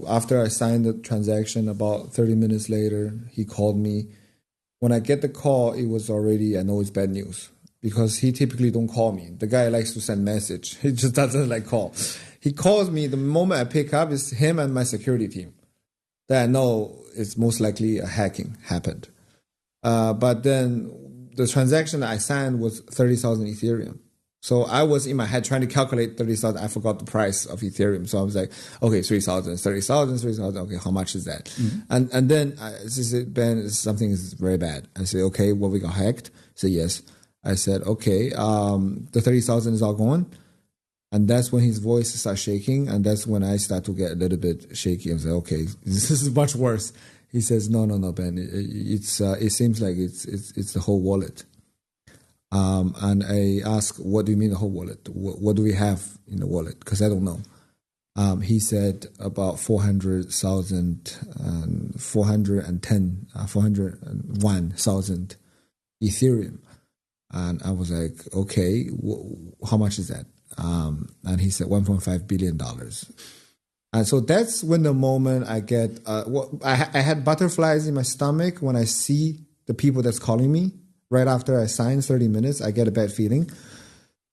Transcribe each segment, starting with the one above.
After I signed the transaction, about 30 minutes later, he called me. When I get the call, it was already, I know it's bad news because he typically don't call me. The guy likes to send message. He just doesn't like call. He calls me the moment I pick up. It's him and my security team that I know it's most likely a hacking happened. But then the transaction that I signed was 30,000 Ethereum. So I was in my head trying to calculate 30,000. I forgot the price of Ethereum. So I was like, okay, 3,000, 30,000, 3,000. Okay, how much is that? Mm-hmm. And then I said, Ben, something is very bad. I said, okay, well, we got hacked. He said, yes. I said, okay, the 30,000 is all gone. And that's when his voice starts shaking. And that's when I start to get a little bit shaky. I was like, okay, this is much worse. He says, no, Ben. It seems like it's the whole wallet. And I asked, what do you mean the whole wallet? What do we have in the wallet? Because I don't know. He said about 401,000 Ethereum. And I was like, okay, how much is that? And he said $1.5 billion. And so that's when the moment I get, I had butterflies in my stomach when I see the people that's calling me. Right after I signed 30 minutes, I get a bad feeling.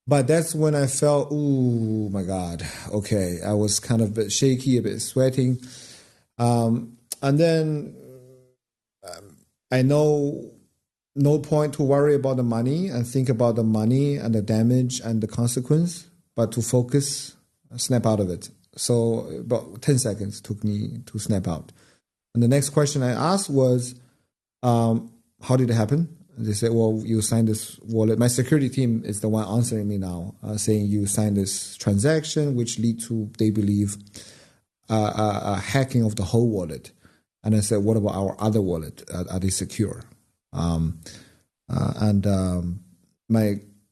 But that's when I felt, ooh, my God, okay. I was kind of a bit shaky, a bit sweating. And then I know no point to worry about the money and think about the money and the damage and the consequence, but to focus, snap out of it. So about 10 seconds took me to snap out. And the next question I asked was, how did it happen? They said, well, you signed this wallet. My security team is the one answering me now, saying you signed this transaction, which lead to, they believe, a hacking of the whole wallet. And I said, what about our other wallet? Are they secure? My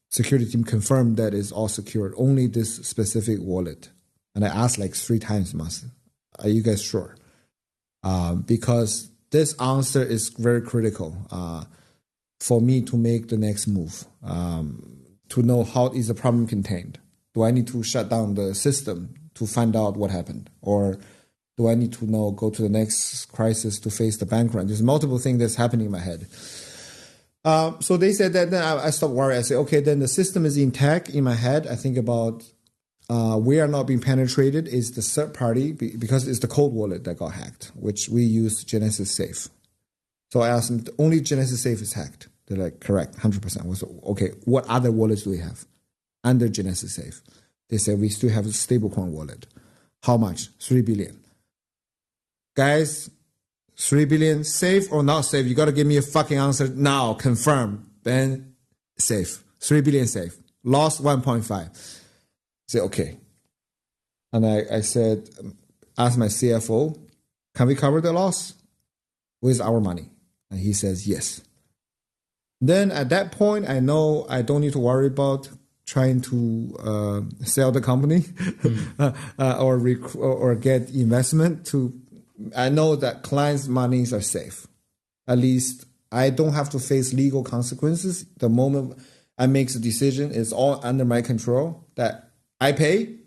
security team confirmed that it's all secured, only this specific wallet. And I asked like 3 times, are you guys sure? Because this answer is very critical. For me to make the next move, to know how is the problem contained. Do I need to shut down the system to find out what happened? Or do I need to go to the next crisis to face the bank run? There's multiple things that's happening in my head. So they said that, then I stopped worrying. I said, okay, then the system is intact in my head. I think about we are not being penetrated is the third party because it's the cold wallet that got hacked, which we use Genesis Safe. So I asked them, only Genesis Safe is hacked. They're like, correct, 100%. I was okay, what other wallets do we have under Genesis Safe? They said, we still have a stablecoin wallet. How much? 3 billion. Guys, 3 billion, safe or not safe? You got to give me a fucking answer now. Confirm. Then safe. 3 billion safe. Lost 1.5. I said, okay. And I said, ask my CFO, can we cover the loss with our money? And he says, yes. Then at that point, I know I don't need to worry about trying to sell the company or get investment. I know that clients' monies are safe. At least I don't have to face legal consequences. The moment I make the decision, it's all under my control that I pay,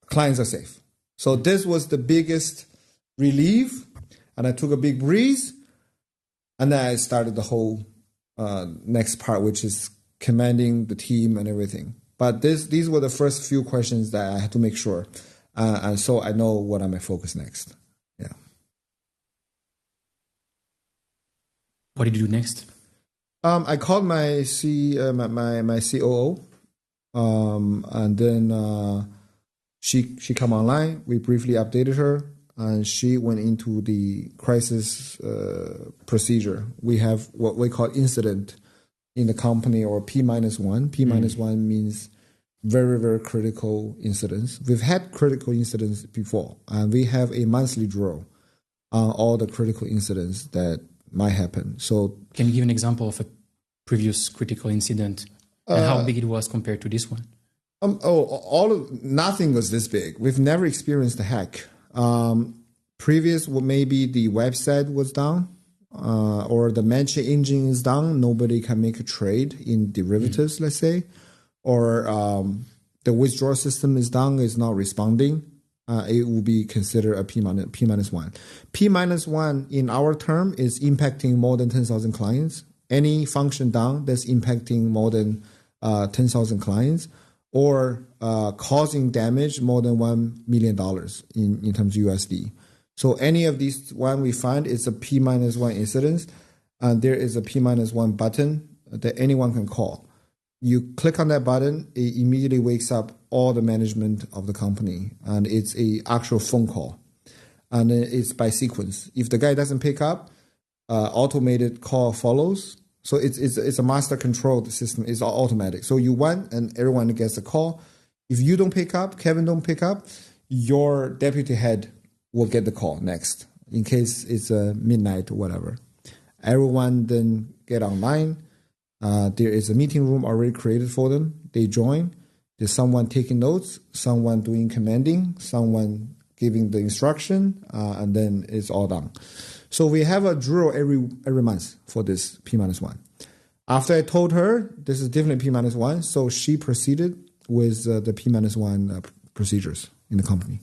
clients are safe. So this was the biggest relief. And I took a big breeze, and then I started the whole next part, which is commanding the team and everything. But these were the first few questions that I had to make sure. And so I know what I'm going to focus next. Yeah. What did you do next? I called my my COO, and then she come online. We briefly updated her. And she went into the crisis procedure. We have what we call incident in the company, or P-1. P-1 means very, very critical incidents. We've had critical incidents before, and we have a monthly draw on all the critical incidents that might happen. So, can you give an example of a previous critical incident and how big it was compared to this one? Nothing was this big. We've never experienced a hack. Previous, maybe the website was down, or the matching engine is down. Nobody can make a trade in derivatives, let's say, or the withdrawal system is down, is not responding. it will be considered a P minus 1. P minus 1 in our term is impacting more than 10,000 clients. Any function down that's impacting more than 10,000 clients or causing damage more than $1 million in terms of USD. So any of these one we find is a P minus 1 incidence, and there is a P minus 1 button that anyone can call. You click on that button, it immediately wakes up all the management of the company, and it's a actual phone call, and it's by sequence. If the guy doesn't pick up, automated call follows. So it's a master controlled system. It's all automatic. So you went and everyone gets a call. If you don't pick up, Kevin don't pick up, your deputy head will get the call next in case it's midnight or whatever. Everyone then get online. There is a meeting room already created for them. They join. There's someone taking notes, someone doing commanding, someone giving the instruction, and then it's all done. So we have a drill every month for this P minus 1. After I told her this is definitely P minus 1, so she proceeded with the P minus 1 procedures in the company.